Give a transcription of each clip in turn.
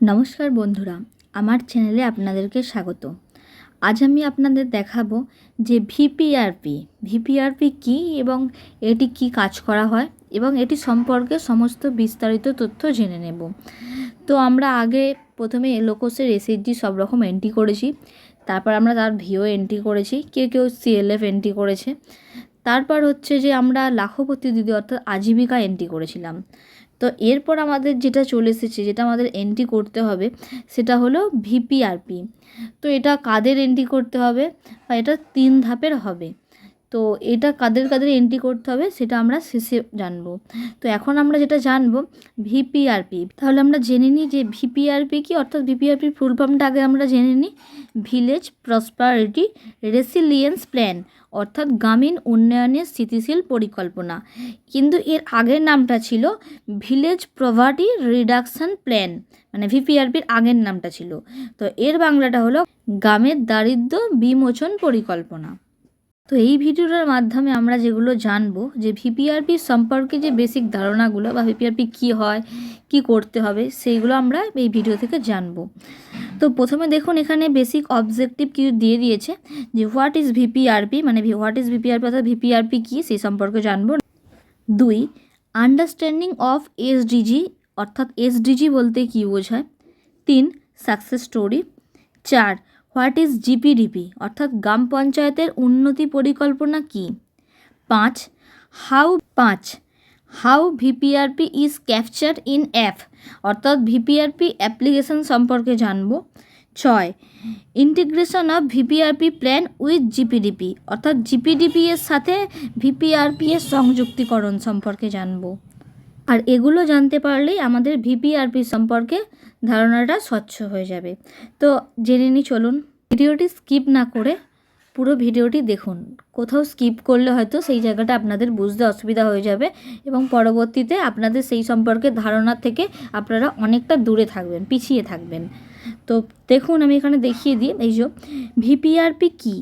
নমস্কার বন্ধুরা, আমার চ্যানেলে আপনাদেরকে স্বাগত। আজ আমি আপনাদের দেখাবো যে ভিপিআরপি কী এবং এটি কি কাজ করা হয় এবং এটি সম্পর্কে সমস্ত বিস্তারিত তথ্য জেনে নেব। তো আমরা আগে প্রথমে লোকসের এসএইচজি সব রকম এন্ট্রি করেছি, তারপর আমরা তার ভিও এন্ট্রি করেছি, কেউ সিএলএফ এন্ট্রি করেছে, তারপর হচ্ছে যে আমরা লাখপতি দিদি অর্থাৎ আজীবিকা এন্ট্রি করেছিলাম। তো এরপর আমাদের যেটা চলে এসেছে, যেটা আমাদের এন্ট্রি করতে হবে, সেটা হলো ভিপিআরপি। তো এটা কাদের এন্ট্রি করতে হবে বা এটা 3 ধাপের হবে। তো এটা কাদের এন্ট্রি করতে হবে সেটা আমরা শেষে জানবো। তো এখন আমরা যেটা জানবো ভিপিআরপি, তাহলে আমরা জেনে নিই যে ভিপিআরপি কি, অর্থাৎ ভিপিআরপির ফুল ফর্মটা আগে আমরা জেনে নিই। ভিলেজ প্রসপারিটি রেসিলিয়েন্স প্ল্যান, অর্থাৎ গ্রামীণ উন্নয়নের স্থিতিশীল পরিকল্পনা। কিন্তু এর আগের নামটা ছিল ভিলেজ পভার্টি রিডাকশন প্ল্যান, মানে ভিপিআরপির আগের নামটা ছিল। তো এর বাংলাটা হলো গ্রামের দারিদ্র্য বিমোচন পরিকল্পনা। তো এই ভিডিওটার মাধ্যমে আমরা যেগুলো জানবো যে ভিপিআরপি সম্পর্কে যে বেসিক ধারণাগুলো বা ভিপিআরপি কী হয়, কি করতে হবে, সেইগুলো আমরা এই ভিডিও থেকে জানবো। তো প্রথমে দেখুন এখানে বেসিক অবজেক্টিভ কিছু দিয়ে দিয়েছে যে হোয়াট ইজ ভিপিআরপি, মানে হোয়াট ইজ ভিপিআরপি অর্থাৎ ভিপিআরপি কী সেই সম্পর্কে জানবো। 2, আন্ডারস্ট্যান্ডিং অফ এসডিজি, অর্থাৎ এসডিজি বলতে কী বোঝায়। 3, success story. 4, what is GPDP, অর্থাৎ গ্রাম পঞ্চায়েতের উন্নতি পরিকল্পনা কী। 5, how VPRP is captured in app, অর্থাৎ ভিপিআরপি অ্যাপ্লিকেশন সম্পর্কে জানবো। 6, integration of VPRP plan with GPDP, অর্থাৎ জিপিডিপি এর সাথে ভিপিআরপি এর সংযুক্তিকরণ সম্পর্কে জানবো। আর এগুলো জানতে পারলেই আমাদের ভিপিআরপি সম্পর্কে ধারণাটা স্বচ্ছ হয়ে যাবে। তো জেনে নিই, চলুন। ভিডিওটি স্কিপ না করে পুরো ভিডিওটি দেখুন। কোথাও স্কিপ করলে হয়তো সেই জায়গাটা আপনাদের বুঝতে অসুবিধা হয়ে যাবে এবং পরবর্তীতে আপনাদের সেই সম্পর্কে ধারণা থেকে আপনারা অনেকটা দূরে থাকবেন, পিছিয়ে থাকবেন। তো দেখুন আমি এখানে দেখিয়ে দিই। এই যে ভিপিআরপি কী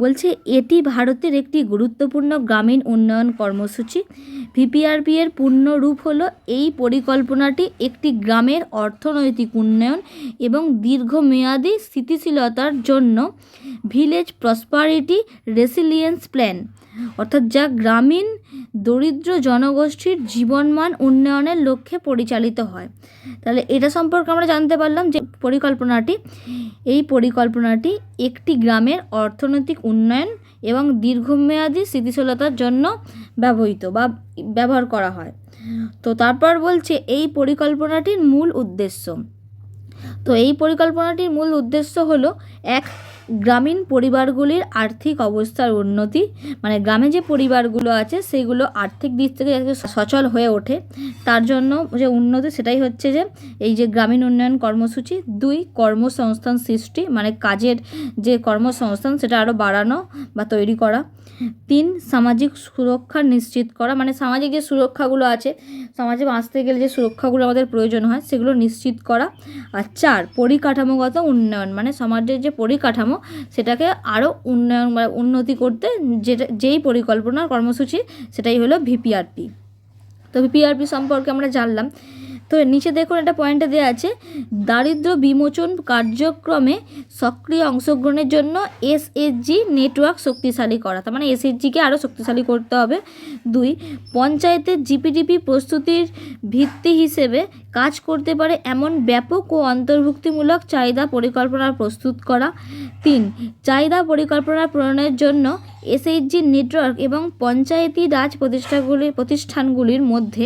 বলছে, এটি ভারতের একটি গুরুত্বপূর্ণ গ্রামীণ উন্নয়ন কর্মসূচি। ভিপিআরপি এর পূর্ণ রূপ হলো, এই পরিকল্পনাটি একটি গ্রামের অর্থনৈতিক উন্নয়ন এবং দীর্ঘমেয়াদী স্থিতিশীলতার জন্য ভিলেজ প্রসপারিটি রেসিলিয়েন্স প্ল্যান, অর্থাৎ যা গ্রামীণ দরিদ্র জনগোষ্ঠীর জীবনমান উন্নয়নের লক্ষ্যে পরিচালিত হয়। তাহলে এটা সম্পর্কে আমরা জানতে পারলাম যে এই পরিকল্পনাটি একটি গ্রামের অর্থনৈতিক উন্নয়ন এবং দীর্ঘমেয়াদী স্থিতিশীলতার জন্য ব্যবহার করা হয়। তো তারপর বলছে এই পরিকল্পনাটির মূল উদ্দেশ্য। তো এই পরিকল্পনাটির মূল উদ্দেশ্য হলো, 1, গ্রামীণ পরিবারগুলির আর্থিক অবস্থার উন্নতি, মানে গ্রামে যে পরিবারগুলো আছে সেগুলো আর্থিক দিক থেকে যাতে সচল হয়ে ওঠে, তার জন্য যে উন্নতি সেটাই হচ্ছে যে এই যে গ্রামীণ উন্নয়ন কর্মসূচি। 2, কর্মসংস্থান সৃষ্টি, মানে কাজের যে কর্মসংস্থান সেটা আরও বাড়ানো বা তৈরি করা। 3, সামাজিক সুরক্ষা নিশ্চিত করা, মানে সামাজিক যে সুরক্ষাগুলো আছে, সমাজে বাঁচতে গেলে যে সুরক্ষাগুলো আমাদের প্রয়োজন হয় সেগুলো নিশ্চিত করা। আর 4, পরিকাঠামোগত উন্নয়ন, মানে সমাজের যে পরিকাঠামো সেটাকে আরও উন্নয়ন বা উন্নতি করতে যেই পরিকল্পনার কর্মসূচি সেটাই হলো ভিপিআরপি। তো ভিপিআরপি সম্পর্কে আমরা জানলাম। তো নিচে দেখুন একটা পয়েন্টে দেওয়া আছে, দারিদ্র্য বিমোচন কার্যক্রমে সক্রিয় অংশগ্রহণের জন্য এসএইচজি নেটওয়ার্ক শক্তিশালী করা, তার মানে এসএইচজিকে আরও শক্তিশালী করতে হবে। 2, পঞ্চায়েতের জিপিডিপি প্রস্তুতির ভিত্তি হিসেবে কাজ করতে পারে এমন ব্যাপক ও অন্তর্ভুক্তিমূলক চাহিদা পরিকল্পনা প্রস্তুত করা। 3, চাহিদা পরিকল্পনা প্রণয়নের জন্য এসএইচজি নেটওয়ার্ক এবং পঞ্চায়েতি রাজ প্রতিষ্ঠানগুলির মধ্যে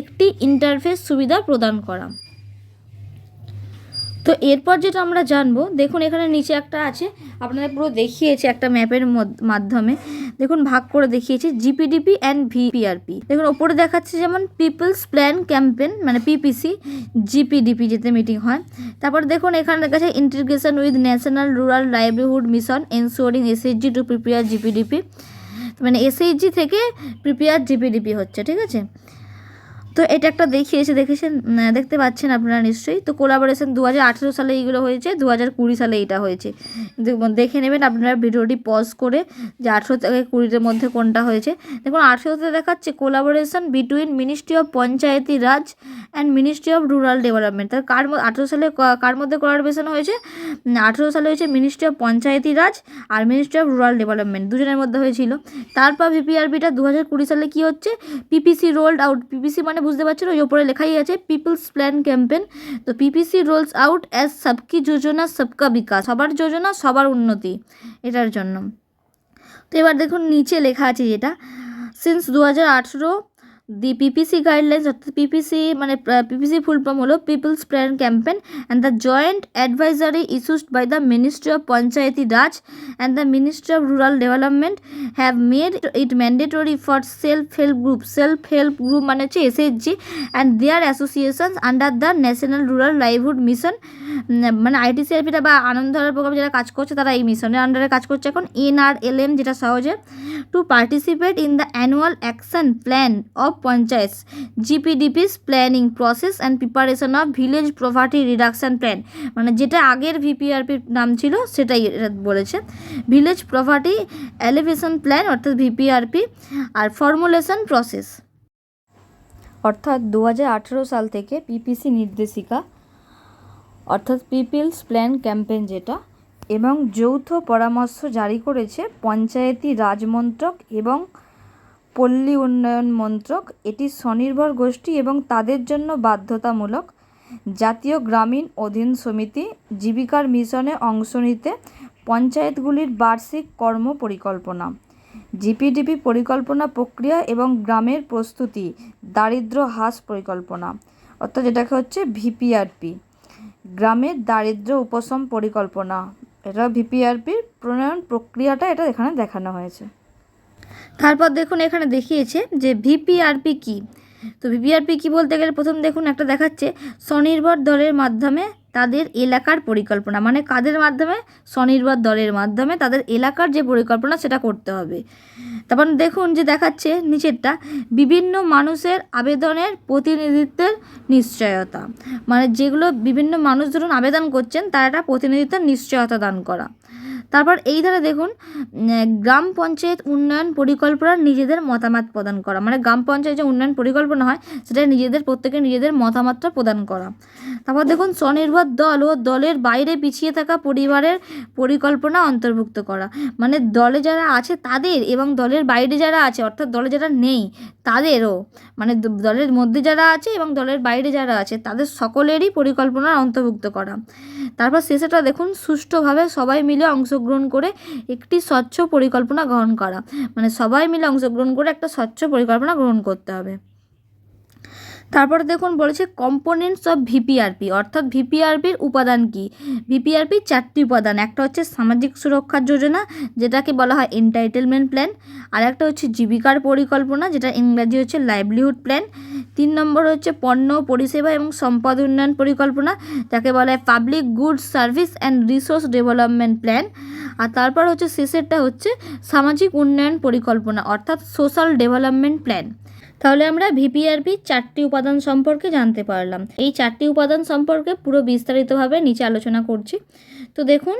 একটি ইন্টারফেস সুবিধা প্রদান করা। তো এরপর যেটা আমরা জানবো, দেখুন এখানে নিচে একটা আছে, আপনাদের পুরো দেখিয়েছে একটা ম্যাপের মাধ্যমে, দেখুন ভাগ করে দেখিয়েছে জিপিডিপি অ্যান্ড ভিপিআরপি। দেখুন ওপরে দেখাচ্ছে যেমন পিপলস প্ল্যান ক্যাম্পেন, মানে পিপিসি, জিপিডিপি যেতে মিটিং হয়। তারপর দেখুন এখানে দেখা যাচ্ছে integration with national rural livelihood mission ensuring SHG to prepare GPDP, মানে এসএইচজি থেকে প্রিপেয়ার জিপিডিপি হচ্ছে, ঠিক আছে। তো এটা একটা দেখতে পাচ্ছেন আপনারা নিশ্চয়ই। তো কোলাবোরেশন 2018 সালে এইগুলো হয়েছে, 2020 সালে এটা হয়েছে। দেখে নেবেন আপনারা ভিডিওটি পজ করে যে 18 থেকে 20-এর মধ্যে কোনটা হয়েছে। দেখুন 18তে দেখাচ্ছে collaboration between ministry of panchayati raj and ministry of rural development. তার 18 সালে কার মধ্যে কোলাবোরেশন হয়েছে? 18 সালে হয়েছে মিনিস্ট্রি অফ পঞ্চায়েতি রাজ আর মিনিস্ট্রি অফ রুরাল ডেভেলপমেন্ট, দুজনের মধ্যে হয়েছিল। তারপর ভিপিআরপিটা 2020 সালে কি হচ্ছে? PPC rolled out. পিপিসি মানে বুঝতে পারছেন, ওই ওপরে লেখাই আছে পিপলস প্ল্যান ক্যাম্পেন। তো পিপিসি রোলস আউট অ্যাজ সবকি যোজনা সবকা বিকাশ, সবার যোজনা সবার উন্নতি, এটার জন্য। তো এবার দেখুন নিচে লেখা আছে যেটা সিন্স 2018 দি পিপিসি গাইডলাইন্স, অর্থাৎ পিপিসি মানে পিপিসি ফুল ফর্ম হলো people's plan campaign and the joint advisory issued by the ministry of panchayati raj and the ministry of rural development have made it mandatory for self help group মানে হচ্ছে SHG and their associations under the national rural livelihood mission, মানে আইটিসিআরপিটা বা Anandadhara programme যারা কাজ করছে তারা এই মিশনের আন্ডারে কাজ করছে এখন, NRLM যেটা সহজে, to participate in the annual action plan of panchayats GPDP's planning process and preparation of village poverty reduction plan, মানে যেটা আগের ভিপিআরপির নাম ছিল সেটাই বলেছে, ভিলেজ পভার্টি এলিভেশন প্ল্যান অর্থাৎ ভিপিআরপি, আর ফর্মুলেশন প্রসেস। অর্থাৎ 2018 সাল থেকে পিপিসি নির্দেশিকা অর্থাৎ পিপলস প্ল্যান ক্যাম্পেন যেটা, এবং যৌথ পরামর্শ জারি করেছে পঞ্চায়েতি রাজ মন্ত্রক এবং পল্লী উন্নয়ন মন্ত্রক। এটি স্বনির্ভর গোষ্ঠী এবং তাদের জন্য বাধ্যতামূলক। জাতীয় গ্রামীণ অধীন সমিতি জীবিকার মিশনে অংশ নিতে পঞ্চায়েতগুলির বার্ষিক কর্ম পরিকল্পনা, জিপিডিপি পরিকল্পনা প্রক্রিয়া এবং গ্রামের প্রস্তুতি, দারিদ্র্য হ্রাস পরিকল্পনা অর্থাৎ যেটাকে হচ্ছে ভিপিআরপি, গ্রামের দারিদ্র্য উপশম পরিকল্পনা, এটা ভিপিআরপির প্রণয়ন প্রক্রিয়াটা এটা এখানে দেখানো হয়েছে। তারপর দেখুন এখানে দেখিয়েছে যে ভিপিআরপি কী। তো ভিপিআরপি কী বলতে গেলে প্রথম দেখুন একটা দেখাচ্ছে স্বনির্ভর দলের মাধ্যমে তাদের এলাকার পরিকল্পনা, মানে কাদের মাধ্যমে? স্বনির্ভর দলের মাধ্যমে তাদের এলাকার যে পরিকল্পনা সেটা করতে হবে। তারপর দেখুন যে দেখাচ্ছে নিচেরটা বিভিন্ন মানুষের আবেদনের প্রতিনিধিত্বের নিশ্চয়তা, মানে যেগুলো বিভিন্ন মানুষ ধরুন আবেদন করছেন তার একটা প্রতিনিধিত্বের নিশ্চয়তা দান করা। তারপর এই ধারে দেখুন গ্রাম পঞ্চায়েত উন্নয়ন পরিকল্পনার নিজেদের মতামত প্রদান করা, মানে গ্রাম পঞ্চায়েত যে উন্নয়ন পরিকল্পনা হয় সেটা প্রত্যেকে নিজেদের মতামতটা প্রদান করা। তারপর দেখুন স্বনির্ভর দল ও দলের বাইরে পিছিয়ে থাকা পরিবারের পরিকল্পনা অন্তর্ভুক্ত করা, মানে দলে যারা আছে তাদের এবং দলের বাইরে যারা আছে অর্থাৎ দলে যারা নেই তাদেরও, মানে দলের মধ্যে যারা আছে এবং দলের বাইরে যারা আছে তাদের সকলেরই পরিকল্পনা অন্তর্ভুক্ত করা। তারপর শেষেটা দেখুন সুষ্ঠুভাবে সবাই মিলে অংশগ্রহণ করে একটি স্বচ্ছ পরিকল্পনা গ্রহণ করা, মানে সবাই মিলে অংশগ্রহণ করে একটা স্বচ্ছ পরিকল্পনা গ্রহণ করতে হবে। তারপরে দেখুন বলেছে কম্পোনেন্টস অফ ভিপিআরপি, অর্থাৎ ভিপিআরপির উপাদান কি? ভিপিআরপির 4টি উপাদান, একটা হচ্ছে সামাজিক সুরক্ষার যোজনা যেটাকে বলা হয় এন্টাইটেলমেন্ট প্ল্যান, আর একটা হচ্ছে জীবিকার পরিকল্পনা যেটা ইংরাজি হচ্ছে লাইভলিহুড প্ল্যান, 3 নম্বর হচ্ছে পণ্য পরিষেবা এবং সম্পদ উন্নয়ন পরিকল্পনা যাকে বলা হয় public goods service and resource development plan, আর তারপর হচ্ছে শেষেরটা হচ্ছে সামাজিক উন্নয়ন পরিকল্পনা অর্থাৎ সোশ্যাল ডেভেলপমেন্ট প্ল্যান। তাহলে আমরা ভিপিআরপির 4টি উপাদান সম্পর্কে জানতে পারলাম। এই 4টি উপাদান সম্পর্কে পুরো বিস্তারিতভাবে নিচে আলোচনা করছি। তো দেখুন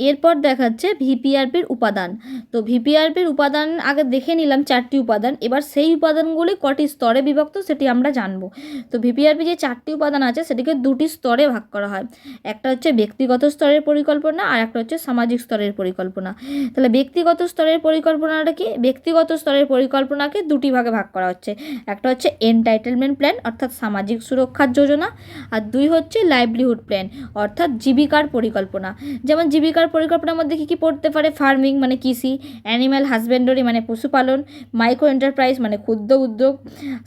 এরপর দেখাচ্ছে ভিপিআরপির উপাদান। তো ভিপিআরপির উপাদান আগে দেখে নিলাম 4টি উপাদান, এবার সেই উপাদানগুলি কটি স্তরে বিভক্ত সেটি আমরা জানবো। তো ভিপিআরপি যে 4টি উপাদান আছে সেটিকে 2টি স্তরে ভাগ করা হয়, একটা হচ্ছে ব্যক্তিগত স্তরের পরিকল্পনা আর একটা হচ্ছে সামাজিক স্তরের পরিকল্পনা। তাহলে ব্যক্তিগত স্তরের পরিকল্পনাটা কি? ব্যক্তিগত স্তরের পরিকল্পনাকে 2টি ভাগে ভাগ করা হচ্ছে, একটা হচ্ছে এন্টাইটেলমেন্ট প্ল্যান অর্থাৎ সামাজিক সুরক্ষার যোজনা, আর 2 হচ্ছে লাইভলিহুড প্ল্যান অর্থাৎ জীবিকার পরিকল্পনা। যেমন জীবিকার পরিকল্পনার মধ্যে কী কী পড়তে পারে? ফার্মিং মানে কৃষি, অ্যানিম্যাল হাজবেন্ডারি মানে পশুপালন, মাইক্রো এন্টারপ্রাইজ মানে ক্ষুদ্র উদ্যোগ,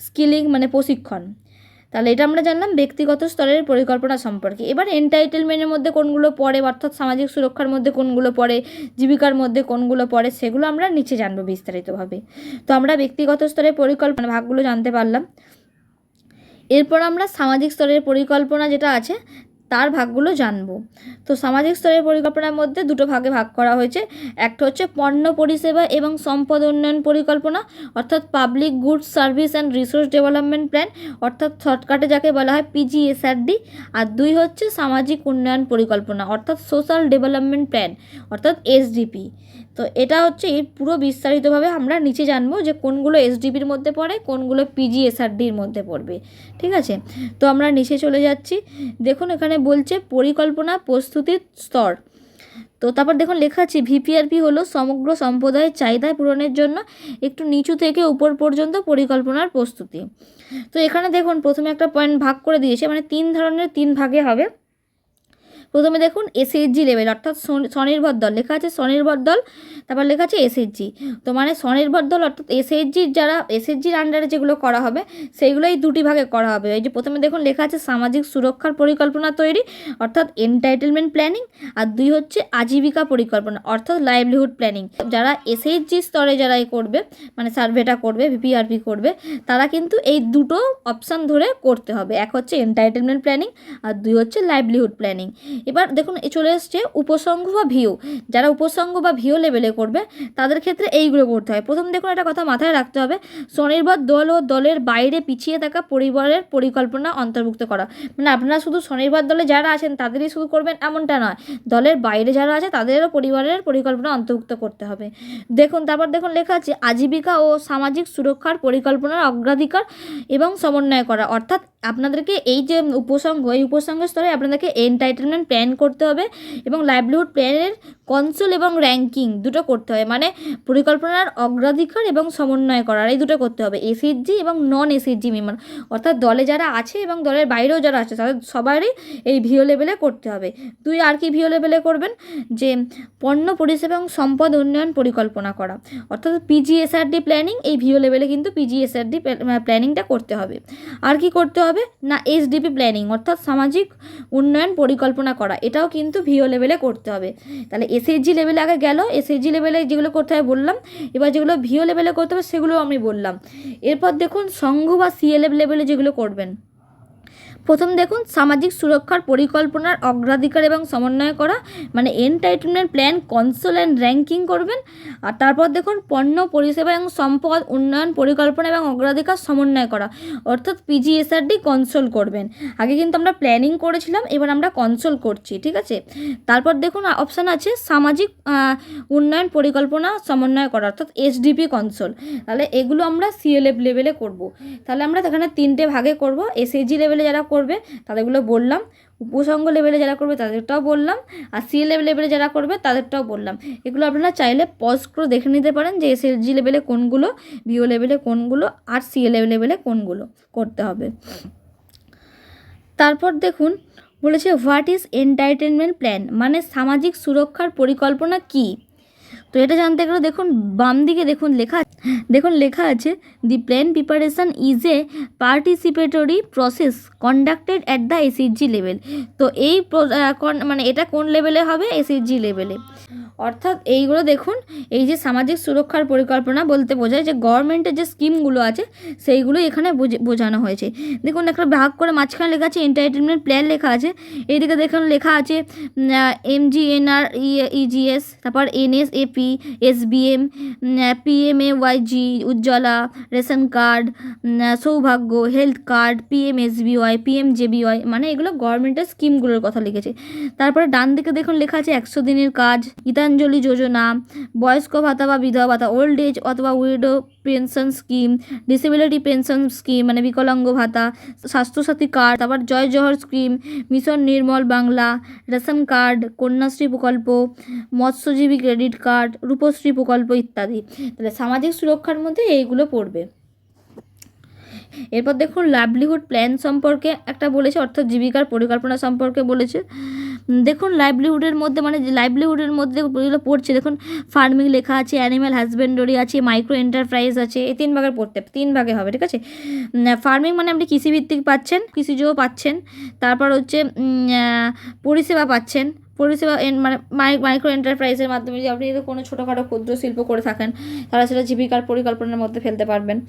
স্কিলিং মানে প্রশিক্ষণ। তাহলে এটা আমরা জানলাম ব্যক্তিগত স্তরের পরিকল্পনা সম্পর্কে। এবার এন্টাইটেলমেন্টের মধ্যে কোনগুলো পড়ে অর্থাৎ সামাজিক সুরক্ষার মধ্যে কোনগুলো পড়ে, জীবিকার মধ্যে কোনগুলো পড়ে সেগুলো আমরা নিচে জানবো বিস্তারিতভাবে। তো আমরা ব্যক্তিগত স্তরের পরিকল্পনা ভাগগুলো জানতে পারলাম। এরপর আমরা সামাজিক স্তরের পরিকল্পনা যেটা আছে তার ভাগগুলো জানবো। তো সামাজিক স্তরের পরিকল্পনার মধ্যে দুটো ভাগে ভাগ করা হয়েছে। একটা হচ্ছে পণ্য পরিষেবা এবং সম্পদ উন্নয়ন পরিকল্পনা, অর্থাৎ public goods service and resource development plan, অর্থাৎ শর্টকাটে যাকে বলা হয় পিজিএসআরডি। আর দুই হচ্ছে সামাজিক উন্নয়ন পরিকল্পনা, অর্থাৎ সোশ্যাল ডেভেলপমেন্ট প্ল্যান, অর্থাৎ এসডিপি। তো এটা হচ্ছে এর পুরো বিস্তারিতভাবে আমরা নিচে জানবো যে কোনগুলো এসডিপির মধ্যে পড়ে, কোনগুলো পিজিএসআরডির মধ্যে পড়বে। ঠিক আছে, তো আমরা নিচে চলে যাচ্ছি। দেখুন এখানে বলছে পরিকল্পনা প্রস্তুতির স্তর। তো তারপর দেখুন লেখা আছে ভিপিআরপি হলো সমগ্র সম্প্রদায়ের চাহিদা পূরণের জন্য একটু নিচু থেকে উপর পর্যন্ত পরিকল্পনার প্রস্তুতি। তো এখানে দেখুন প্রথমে একটা পয়েন্ট ভাগ করে দিয়েছে, মানে 3 ধরনের 3 ভাগে হবে। প্রথমে দেখুন এসএইচজি লেভেল, অর্থাৎ স্বনির্ভর দল, লেখা আছে স্বনির্ভর দল, তারপর লেখা আছে এসএইচজি। তো মানে স্বনির্ভর দল অর্থাৎ এসএইচজির যারা এসএইচজির আন্ডারে যেগুলো করা হবে সেইগুলোই দুটি ভাগে করা হবে। এই যে প্রথমে দেখুন লেখা আছে সামাজিক সুরক্ষার পরিকল্পনা তৈরি, অর্থাৎ এনটাইটেলমেন্ট প্ল্যানিং, আর দুই হচ্ছে আজীবিকা পরিকল্পনা, অর্থাৎ লাইভলিহুড প্ল্যানিং। যারা এসএইচজি স্তরে যারা করবে, মানে সার্ভেটা করবে, ভিপিআরপি করবে, তারা কিন্তু এই দুটো অপশান ধরে করতে হবে। এক হচ্ছে এনটাইটেলমেন্ট প্ল্যানিং আর দুই হচ্ছে লাইভলিহুড প্ল্যানিং। এবার দেখুন চলে এসছে উপসংঘ বা ভিও। যারা উপসংঘ বা ভিও লেভেলে করবে তাদের ক্ষেত্রে এইগুলো করতে হয়। প্রথম দেখুন একটা কথা মাথায় রাখতে হবে, স্বনির্ভর দল ও দলের বাইরে পিছিয়ে থাকা পরিবারের পরিকল্পনা অন্তর্ভুক্ত করা। মানে আপনারা শুধু স্বনির্ভর দলে যারা আছেন তাদেরই শুধু করবেন এমনটা নয়, দলের বাইরে যারা আছে তাদেরও পরিবারের পরিকল্পনা অন্তর্ভুক্ত করতে হবে। দেখুন তারপর দেখুন লেখা আছে আজীবিকা ও সামাজিক সুরক্ষার পরিকল্পনার অগ্রাধিকার এবং সমন্বয় করা, অর্থাৎ আপনাদেরকে এই যে উপসংঘ, এই উপসংঘ স্তরে আপনাদেরকে এনটাইটেলমেন্ট প্ল্যান করতে হবে এবং লাইভলিহুড প্ল্যানের কনসোল এবং র্যাঙ্কিং দুটো করতে হবে। মানে পরিকল্পনার অগ্রাধিকার এবং সমন্বয় করার এই দুটো করতে হবে, এসএইচজি এবং নন এসএইচজি মেম্বার, অর্থাৎ দলে যারা আছে এবং দলের বাইরেও যারা আছে তাদের সবারই এই ভিও লেভেলে করতে হবে। দুই আর কি ভিও লেভেলে করবেন, যে পণ্য পরিষেবা এবং সম্পদ উন্নয়ন পরিকল্পনা করা, অর্থাৎ পিজিএসআরডি প্ল্যানিং। এই ভিও লেভেলে কিন্তু পিজিএসআরডি প্ল্যানিংটা করতে হবে। আর কি করতে হবে না এসডিপি প্ল্যানিং, অর্থাৎ সামাজিক উন্নয়ন পরিকল্পনা করা, এটাও কিন্তু ভিও লেভেলে করতে হবে। তাহলে এসএইচজি লেভেলে আগে গেল, এসএইচজি লেভেলে যেগুলো করতে হবে বললাম, এবার যেগুলো ভিও লেভেলে করতে হবে সেগুলো আমি বললাম। এরপর দেখুন সংঘ বা সিএলএফ লেভেলে যেগুলো করবেন, প্রথম দেখুন সামাজিক সুরক্ষার পরিকল্পনার অগ্রাধিকার এবং সমন্বয় করা, মানে entitlement plan console and ranking করবেন। আর তারপর দেখুন পণ্য পরিষেবা এবং সম্পদ উন্নয়ন পরিকল্পনা এবং অগ্রাধিকার সমন্বয় করা, অর্থাৎ পিজিএসআরডি কনসোল করবেন। আগে কিন্তু আমরা প্ল্যানিং করেছিলাম, এবার আমরা কনসোল করছি। ঠিক আছে, তারপর দেখুন অপশান আছে সামাজিক উন্নয়ন পরিকল্পনা সমন্বয় করা, অর্থাৎ এসডিপি কনসোল। তাহলে এগুলো আমরা সিএলএফ লেভেলে করব। তাহলে আমরা এখানে 3টে ভাগে করব, এসএইচজি লেভেলে যারা করবে তাদেরগুলো বললাম, উপসংঘ লেভেলে যারা করবে তাদেরটাও বললাম, আর সিএলএফ লেভেলে যারা করবে তাদেরটাও বললাম। এগুলো আপনারা চাইলে পজ করে দেখে নিতে পারেন যে এসএইচজি লেভেলে কোনগুলো, ভিও লেভেলে কোনগুলো, আর সিএলএফ লেভেলে কোনগুলো করতে হবে। তারপর দেখুন বলেছে হোয়াট ইজ এনটাইটেলমেন্ট প্ল্যান, মানে সামাজিক সুরক্ষার পরিকল্পনা কী। তো এটা জানতে গেলে দেখুন বাম দিকে দেখুন লেখা আছে the plan preparation is a participatory process conducted at the SHG level. তো এই মানে এটা কোন লেভেলে হবে, এসএইচজি লেভেলে। অর্থাৎ এইগুলো দেখুন, এই যে সামাজিক সুরক্ষার পরিকল্পনা বলতে বোঝায় যে গভর্নমেন্টের যে স্কিমগুলো আছে সেইগুলো এখানে বোঝানো হয়েছে। দেখুন একটা ভাগ করে মাঝখানে লেখা আছে এন্টারটেনমেন্ট প্ল্যান লেখা আছে, এইদিকে দেখুন লেখা আছে MGNREGS, তারপর NSAP, SBM, PMAYG, Ujjwala, ration card, সৌভাগ্য, হেলথ কার্ড, PMSBY, PMJBY, মানে এগুলো গভর্নমেন্টের স্কিমগুলোর কথা লিখেছে। তারপরে ডান দিকে দেখুন লেখা আছে 100 দিনের কাজ, গীতাঞ্জলি যোজনা, বয়স্ক ভাতা বা বিধবা ভাতা, ওল্ড এজ অথবা widow pension scheme, disability pension scheme মানে বিকলাঙ্গ ভাতা, স্বাস্থ্যসাথী কার্ড, তারপর জয় জোহর scheme, mission Nirmal Bangla, ration card, Kanyashree প্রকল্প, মৎস্যজীবী ক্রেডিট কার্ড, রূপশ্রী প্রকল্প ইত্যাদি। তাহলে সামাজিক সুরক্ষার মধ্যে এইগুলো পড়বে। এরপর দেখুন লাইভলিহুড প্ল্যান সম্পর্কে একটা বলেছে, অর্থাৎ জীবিকার পরিকল্পনা সম্পর্কে বলেছে। দেখুন লাইভলিহুডের মধ্যে মানে লাইভলিহুডের মধ্যে যেগুলো পড়ছে দেখুন ফার্মিং লেখা আছে, অ্যানিম্যাল হাজবেন্ডারি আছে, মাইক্রো এন্টারপ্রাইজ আছে, এই 3 ভাগের পড়তে 3 ভাগে হবে। ঠিক আছে, ফার্মিং মানে আপনি কৃষিভিত্তিক পাচ্ছেন, কৃষিজও পাচ্ছেন, তারপর হচ্ছে পরিষেবা পাচ্ছেন, পরিষেবা মানে মাইক্রো এন্টারপ্রাইজের মাধ্যমে যদি আপনি যদি কোনো ছোটোখাটো ক্ষুদ্র শিল্প করে থাকেন তাহলে সেটা জীবিকার পরিকল্পনার মধ্যে ফেলতে পারবেন।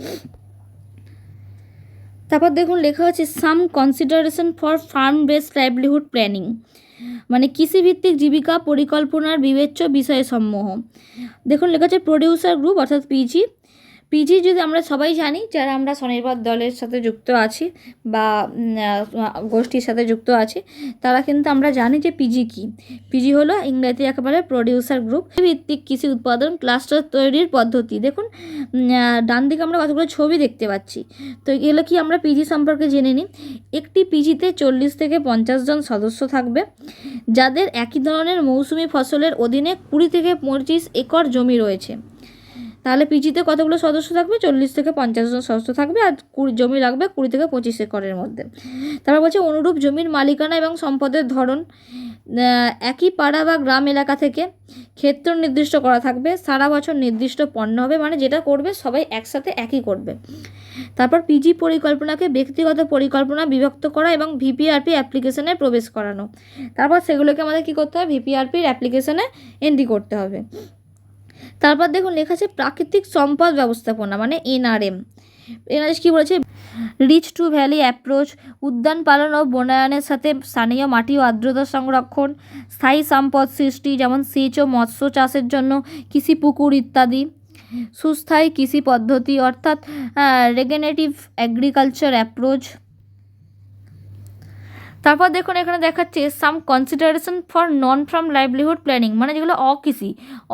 তারপর দেখুন লেখা আছে some consideration for farm based livelihood planning, মানে কৃষিভিত্তিক জীবিকা পরিকল্পনার বিবেচ্য বিষয়সমূহ। দেখুন লেখা আছে প্রডিউসার গ্রুপ অর্থাৎ পিজি। পিজি যদি আমরা সবাই জানি, যারা আমরা স্বনির্ভর দলের সাথে যুক্ত আছি বা গোষ্ঠীর সাথে যুক্ত আছি, তারা কিন্তু আমরা জানি যে পিজি কি। পিজি হলো ইংরেজি একেবারে প্রডিউসার গ্রুপ, ভিত্তিক কৃষি উৎপাদন ক্লাস্টার তৈরির পদ্ধতি। দেখুন ডান দিকে আমরা কতগুলো ছবি দেখতে পাচ্ছি। তো এগুলো কি আমরা পিজি সম্পর্কে জেনে নিই। একটি পিজিতে 40 থেকে 50 জন সদস্য থাকবে, যাদের একই ধরনের মৌসুমি ফসলের অধীনে 20 থেকে 25 একর জমি রয়েছে। তাহলে পিজিতে কতগুলো সদস্য থাকবে? 40 থেকে 50 জন সদস্য থাকবে, আর জমি লাগবে 20 থেকে 25 একরের মধ্যে। তারপর বলছে অনুরূপ জমির মালিকানা এবং সম্পদের ধরন একই পাড়া বা গ্রাম এলাকা থেকে ক্ষেত্র নির্দিষ্ট করা থাকবে। সারা বছর নির্দিষ্ট পণ্য হবে, মানে যেটা করবে সবাই একসাথে একই করবে। তারপর পিজি পরিকল্পনাকে ব্যক্তিগত পরিকল্পনা বিভক্ত করা এবং ভিপিআরপি অ্যাপ্লিকেশনে প্রবেশ করানো। তারপর সেগুলোকে আমাদের কী করতে হবে? ভিপিআরপির অ্যাপ্লিকেশনে এন্ট্রি করতে হবে। তারপর দেখুন লেখা আছে প্রাকৃতিক সম্পদ ব্যবস্থাপনা, মানে এনআরএম। এনআরএস কী বলেছে? রিচ টু ভ্যালি অ্যাপ্রোচ, উদ্যান পালন ও বনায়নের সাথে স্থানীয় মাটি ও আর্দ্রতা সংরক্ষণ, স্থায়ী সম্পদ সৃষ্টি যেমন সেচ ও মৎস্য চাষের জন্য কৃষি পুকুর ইত্যাদি, সুস্থায়ী কৃষি পদ্ধতি অর্থাৎ রেগেনেটিভ অ্যাগ্রিকালচার অ্যাপ্রোচ। তারপর দেখুন এখানে দেখাচ্ছে some consideration for non farm livelihood planning, মানে যেগুলো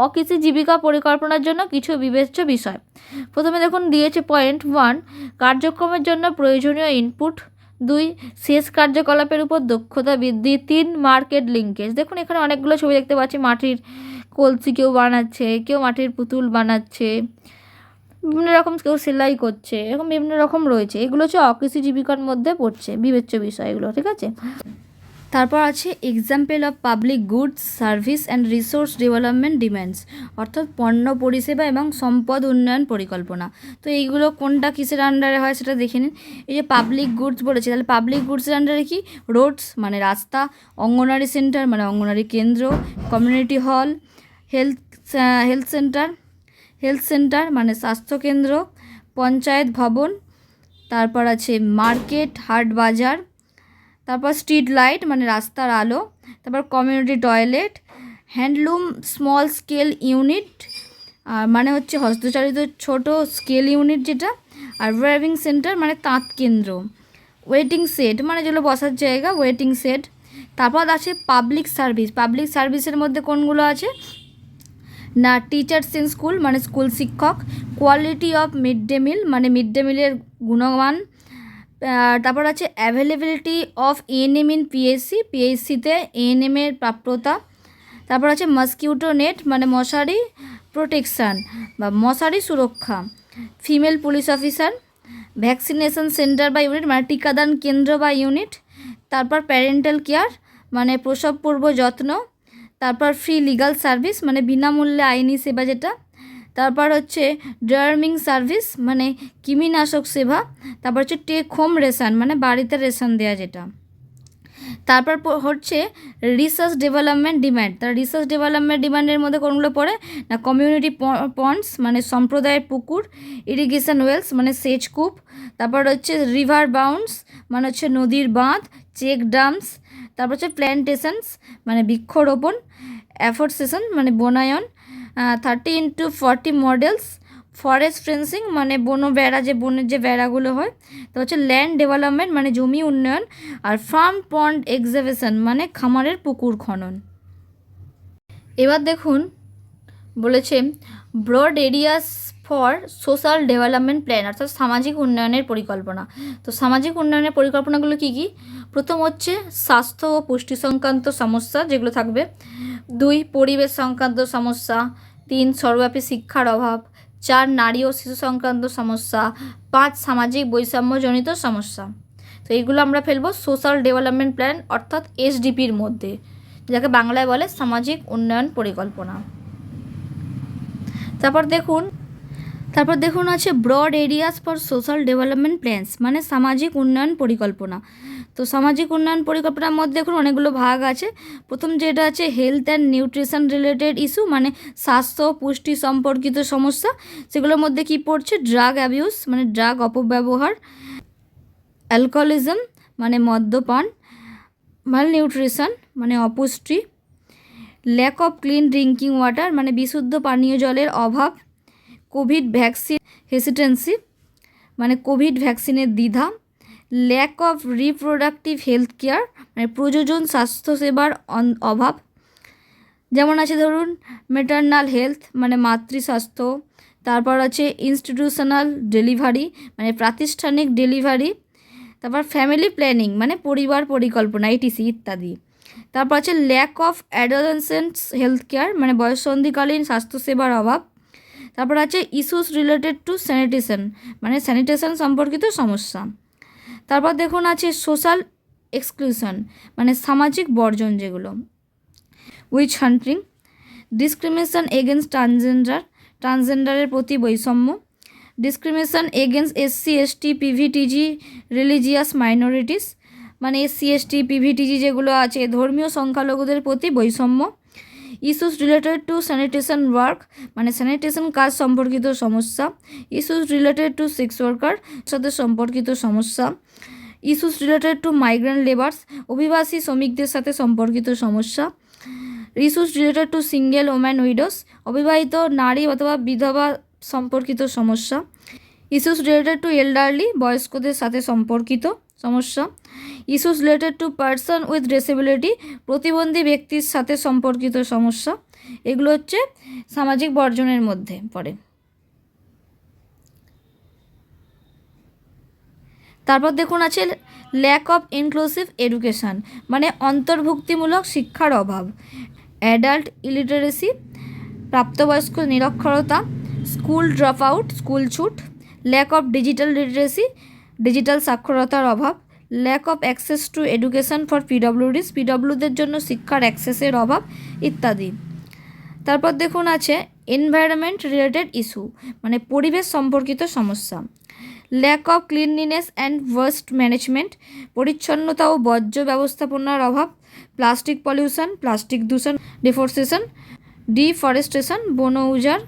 অকৃষি জীবিকা পরিকল্পনার জন্য কিছু বিবেচ্য বিষয়। প্রথমে দেখুন দিয়েছে পয়েন্ট 1 কার্যক্রমের জন্য প্রয়োজনীয় ইনপুট, 2 শেষ কার্যকলাপের উপর দক্ষতা বৃদ্ধি, 3 মার্কেট লিঙ্কেজ। দেখুন এখানে অনেকগুলো ছবি দেখতে পাচ্ছি, মাটির কলসি কেউ বানাচ্ছে, কেউ মাটির পুতুল বানাচ্ছে, বিভিন্ন রকম কেউ সেলাই করছে, এরকম বিভিন্ন রকম রয়েছে। এগুলো হচ্ছে অকৃষি জীবিকার মধ্যে পড়ছে, বিবেচ্য বিষয় এগুলো, ঠিক আছে। তারপর আছে example of public goods service and resource development demands, অর্থাৎ পণ্য পরিষেবা এবং সম্পদ উন্নয়ন পরিকল্পনা। তো এইগুলো কোনটা কিসের আন্ডারে হয় সেটা দেখে নিন। এই যে পাবলিক গুডস বলেছে, তাহলে পাবলিক গুডসের আন্ডারে কি? রোডস মানে রাস্তা, অঙ্গনারী সেন্টার মানে অঙ্গনারী কেন্দ্র, কমিউনিটি হল, হেলথ সেন্টার মানে স্বাস্থ্যকেন্দ্র, পঞ্চায়েত ভবন, তারপর আছে মার্কেট হাট বাজার, তারপর স্ট্রিট লাইট মানে রাস্তার আলো, তারপর community toilet, handloom small scale unit মানে হচ্ছে হস্তচালিত ছোট স্কেল ইউনিট যেটা, আর ওয়েভিং সেন্টার মানে তাঁত কেন্দ্র, ওয়েটিং শেড মানে যেগুলো বসার জায়গা, ওয়েটিং শেড। তারপর আছে পাবলিক সার্ভিসের মধ্যে কোনগুলো আছে না? টিচার্স ইন স্কুল মানে স্কুল শিক্ষক, quality of mid day meal মানে মিড ডে মিলের গুণমান, তারপর আছে অ্যাভেলেবিলিটি অফ এএনএম ইন পিএইচসিতে এএনএমের প্রাপ্যতা, তারপর আছে মসকিউটো নেট মানে মশারি প্রোটেকশান বা মশারি সুরক্ষা, female police officer, vaccination centre বা ইউনিট মানে টিকাদান কেন্দ্র বা ইউনিট, তারপর প্যারেন্টাল কেয়ার মানে প্রসব পূর্ব যত্ন, তারপর ফ্রি লিগাল সার্ভিস মানে বিনামূল্যে আইনি সেবা যেটা, তারপর হচ্ছে ডিওয়ার্মিং সার্ভিস মানে কৃমিনাশক সেবা, তারপর হচ্ছে টেক হোম রেশন মানে বাড়িতে রেশন দেওয়া যেটা, তারপর হচ্ছে রিসার্চ ডেভেলপমেন্ট ডিমান্ড। তার রিসার্চ ডেভেলপমেন্ট ডিমান্ডের মধ্যে কোনগুলো পড়ে না? কমিউনিটি পন্ডস মানে সম্প্রদায়ের পুকুর, ইরিগেশন ওয়েলস মানে সেচ কূপ, তারপর হচ্ছে রিভার বাউন্ডস মানে হচ্ছে নদীর বাঁধ, চেক ড্যামস, তারপর হচ্ছে প্ল্যান্টেশনস মানে বৃক্ষরোপণ, অ্যাফোরসেশন মানে বনায়ন, 30x40 মডেলস, ফরেস্ট ফেন্সিং মানে বেড়া, যে বনের যে বেড়াগুলো হয়, তো হচ্ছে ল্যান্ড ডেভেলপমেন্ট মানে জমি উন্নয়ন, আর ফার্ম পন্ড এক্সাভেশন মানে খামারের পুকুর খনন। এবার দেখুন বলেছে broad areas for social development plan অর্থাৎ সামাজিক উন্নয়নের পরিকল্পনা। তো সামাজিক উন্নয়নের পরিকল্পনাগুলো কী কী? প্রথম হচ্ছে স্বাস্থ্য ও পুষ্টি সংক্রান্ত সমস্যা যেগুলো থাকবে, 2 পরিবেশ সংক্রান্ত সমস্যা, 3 সর্বব্যাপী শিক্ষার অভাব, 4 নারী ও শিশু সংক্রান্ত সমস্যা, 5 সামাজিক বৈষম্যজনিত সমস্যা। তো এইগুলো আমরা ফেলবো সোশ্যাল ডেভেলপমেন্ট প্ল্যান অর্থাৎ এসডিপির মধ্যে, যাকে বাংলায় বলে সামাজিক উন্নয়ন পরিকল্পনা। তারপর দেখুন আছে broad areas for social development plans মানে সামাজিক উন্নয়ন পরিকল্পনা। তো সামাজিক উন্নয়ন পরিকল্পনার মধ্যে দেখুন অনেকগুলো ভাগ আছে। প্রথম যেটা আছে health and nutrition related issue মানে স্বাস্থ্য পুষ্টি সম্পর্কিত সমস্যা, সেগুলোর মধ্যে কি পড়ছে? ড্রাগ অ্যাবিউজ মানে ড্রাগ অপব্যবহার, অ্যালকোহলিজম মানে মদ্যপান, মালনিউট্রিশন মানে অপুষ্টি, lack of clean drinking water মানে বিশুদ্ধ পানীয় জলের অভাব, কোভিড ভ্যাকসিন হেসিটেন্সি মানে কোভিড ভ্যাকসিনের দ্বিধা, lack of reproductive health care মানে প্রযোজন স্বাস্থ্যসেবার অভাব, যেমন আছে ধরুন ম্যাটার্নাল হেলথ মানে মাতৃস্বাস্থ্য, তারপর আছে ইনস্টিটিউশনাল ডেলিভারি মানে প্রাতিষ্ঠানিক ডেলিভারি, তারপর ফ্যামিলি প্ল্যানিং মানে পরিবার পরিকল্পনা ইটিসি ইত্যাদি। তারপর আছে ল্যাক অফ অ্যাডোলেসেন্টস হেলথ কেয়ার মানে বয়ঃসন্ধিকালীন স্বাস্থ্যসেবার অভাব। তারপর আছে ইস্যুস রিলেটেড টু স্যানিটেশন মানে স্যানিটেশন সম্পর্কিত সমস্যা। তারপর দেখুন আছে সোশ্যাল এক্সক্লুশন মানে সামাজিক বর্জন, যেগুলো উইচ হান্টিং, ডিসক্রিমিনেশন এগেনস্ট ট্রান্সজেন্ডারের প্রতি বৈষম্য, discrimination against SC ST PVTG religious minorities মানে এসসি এসটি পিভিটিজি যেগুলো আছে ধর্মীয় সংখ্যালঘুদের প্রতি বৈষম্য, issues related to sanitation work মানে স্যানিটেশন কাজ সম্পর্কিত সমস্যা, issues related to sex worker সাথে সম্পর্কিত সমস্যা, issues related to migrant labours অভিবাসী শ্রমিকদের সাথে সম্পর্কিত সমস্যা, issues related to single woman widows অবিবাহিত নারী অথবা বিধবা সম্পর্কিত সমস্যা, ইস্যুস রিলেটেড টু এল্ডারলি বয়স্কদের সাথে সম্পর্কিত সমস্যা, issues related to person with disability প্রতিবন্ধী ব্যক্তির সাথে সম্পর্কিত সমস্যা। এগুলো হচ্ছে সামাজিক বর্জনের মধ্যে পড়ে। তারপর দেখুন আছে ল্যাক অফ ইনক্লুসিভ এডুকেশান মানে অন্তর্ভুক্তিমূলক শিক্ষার অভাব, অ্যাডাল্ট ইলিটারেসি প্রাপ্তবয়স্ক নিরক্ষরতা, স্কুল ড্রপ আউট স্কুল ছুট, lack of digital literacy digital সাক্ষরতার অভাব, lack of access to education for পিডব্লিউদের জন্য শিক্ষার অ্যাক্সেসের অভাব ইত্যাদি। তারপর দেখুন আছে এনভায়রনমেন্ট রিলেটেড ইস্যু মানে পরিবেশ সম্পর্কিত সমস্যা, lack of cleanliness and waste management পরিচ্ছন্নতা ও বর্জ্য ব্যবস্থাপনার অভাব, প্লাস্টিক পলিউশন প্লাস্টিক দূষণ, ডিফরেস্টেশন বন উজাড়,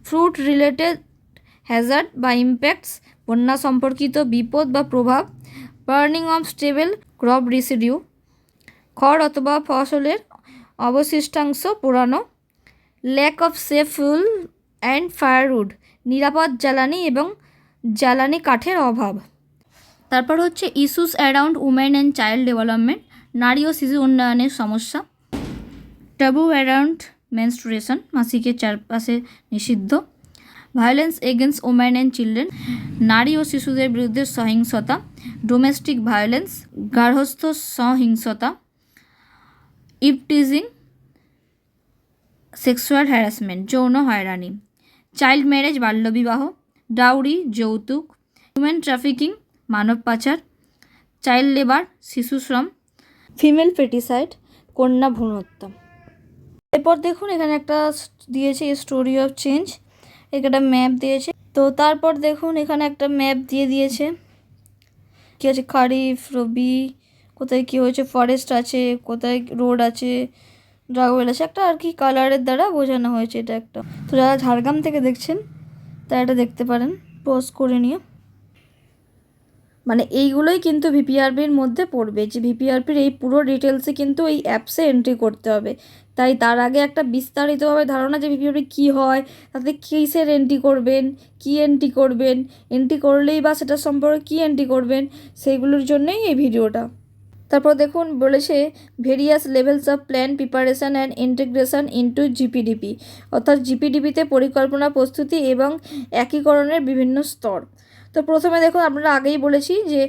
ফ্রুট রিলেটেড হ্যাজার্ড বা ইম্প্যাক্টস বন্যা সম্পর্কিত বিপদ বা প্রভাব, burning of stubble crop residue খড় অথবা ফসলের অবশিষ্টাংশ পোড়ানো, lack of safe fuel and firewood নিরাপদ জ্বালানি এবং জ্বালানি কাঠের অভাব। তারপর হচ্ছে issues around women and child development নারী ও শিশু উন্নয়নের সমস্যা, ট্যাবু অ্যারাউন্ড মেনস্ট্রুয়েশন মাসিকের চারপাশে নিষিদ্ধ, violence against women and children নারী ও শিশুদের বিরুদ্ধে সহিংসতা, ডোমেস্টিক ভায়োলেন্স গার্হস্থ্য সহিংসতা, ইভটিজিং সেক্সুয়াল হ্যারাসমেন্ট যৌন হয়রানি, চাইল্ড ম্যারেজ বাল্যবিবাহ, ডাউরি যৌতুক, হিউম্যান ট্রাফিকিং মানব পাচার, চাইল্ড লেবার শিশু শ্রম, ফিমেল ফেটিসাইড কন্যা ভ্রূণহত্যা। এরপর দেখুন এখানে একটা দিয়েছে স্টোরি অফ চেঞ্জ, এখানে ম্যাপ দিয়েছে। তো তারপর দেখুন এখানে একটা ম্যাপ দিয়ে দিয়েছে, কী আছে খারিফ রবি, কোথায় কী হয়েছে ফরেস্ট আছে, কোথায় রোড আছে, ড্রাগওয়েল আছে, একটা আর কি কালারের দ্বারা বোঝানো হয়েছে এটা একটা। তো যারা ঝাড়গ্রাম থেকে দেখছেন তারা এটা দেখতে পারেন পজ করে নিয়ে। মানে এইগুলোই কিন্তু ভিপিআরপির মধ্যে পড়বে, যে ভিপিআরপির এই পুরো ডিটেলসে কিন্তু এই অ্যাপসে এন্ট্রি করতে হবে। তাই তার আগে একটা বিস্তারিতভাবে ধারণা যে ভিপিআরপি কী হয়, তাতে কিসের এন্ট্রি করবেন, কী এন্ট্রি করবেন, এন্ট্রি করলেই বা সেটা সম্পর্কে কী এন্ট্রি করবেন, সেইগুলোর জন্যই এই ভিডিওটা। তারপর দেখুন বলেছে various levels of plan preparation and integration into GPDP অর্থাৎ জিপিডিপিতে পরিকল্পনা প্রস্তুতি এবং একীকরণের বিভিন্ন স্তর। তো প্রথমে দেখুন আপনারা আগেই বলেছি যে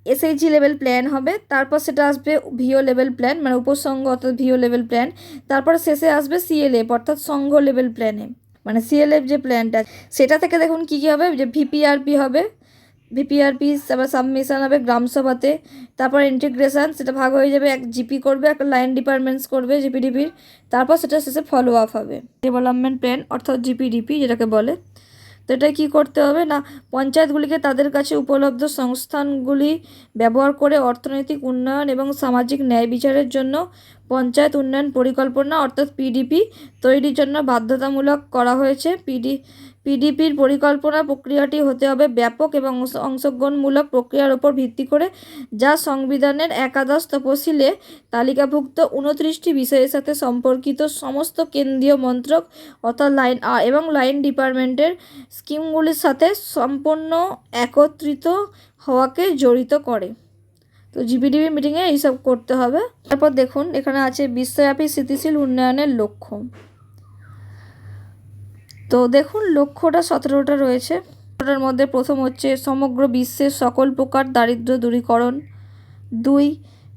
এসএইচজি লেভেল প্ল্যান হবে, তারপর সেটা আসবে ভিও লেভেল প্ল্যান মানে উপসংঘ অর্থাৎ ভিও লেভেল প্ল্যান, তারপর শেষে আসবে সিএলএফ অর্থাৎ সংঘ লেভেল প্ল্যানে মানে সিএলএফ যে প্ল্যানটা সেটা থেকে দেখুন কী কী হবে, যে ভিপিআরপি হবে, ভিপিআরপি তারপর সাবমিশন হবে গ্রামসভাতে, তারপর ইন্টিগ্রেশন সেটা ভাগ হয়ে যাবে, এক জিপি করবে, একটা লাইন ডিপার্টমেন্টস করবে জিপিডিপির, তারপর সেটা শেষে ফলো আপ হবে ডেভেলপমেন্ট প্ল্যান অর্থাৎ জিপিডিপি যেটাকে বলে। তো এটা কী করতে হবে না পঞ্চায়েতগুলিকে তাদের কাছে উপলব্ধ সংস্থানগুলি ব্যবহার করে অর্থনৈতিক উন্নয়ন এবং সামাজিক ন্যায় বিচারের জন্য পঞ্চায়েত উন্নয়ন পরিকল্পনা অর্থাৎ পিডিপি তৈরির জন্য বাধ্যতামূলক করা হয়েছে। পিডিপির পরিকল্পনা প্রক্রিয়াটি হতে হবে ব্যাপক এবং অংশগ্রহণমূলক প্রক্রিয়ার উপর ভিত্তি করে, যা সংবিধানের একাদশ তফসিলে তালিকাভুক্ত 29টি বিষয়ের সাথে সম্পর্কিত সমস্ত কেন্দ্রীয় মন্ত্রক অর্থাৎ লাইন ডিপার্টমেন্টের স্কিমগুলির সাথে সম্পূর্ণ একত্রিত হওয়াকে জড়িত করে। তো জিপিডিপি মিটিংয়ে এইসব করতে হবে। তারপর দেখুন এখানে আছে বিশ্বব্যাপী স্থিতিশীল উন্নয়নের লক্ষ্য। তো দেখুন লক্ষ্যটা 17টা রয়েছে। ওটার মধ্যে প্রথম হচ্ছে সমগ্র বিশ্বের সকল প্রকার দারিদ্র্য দূরীকরণ। 2,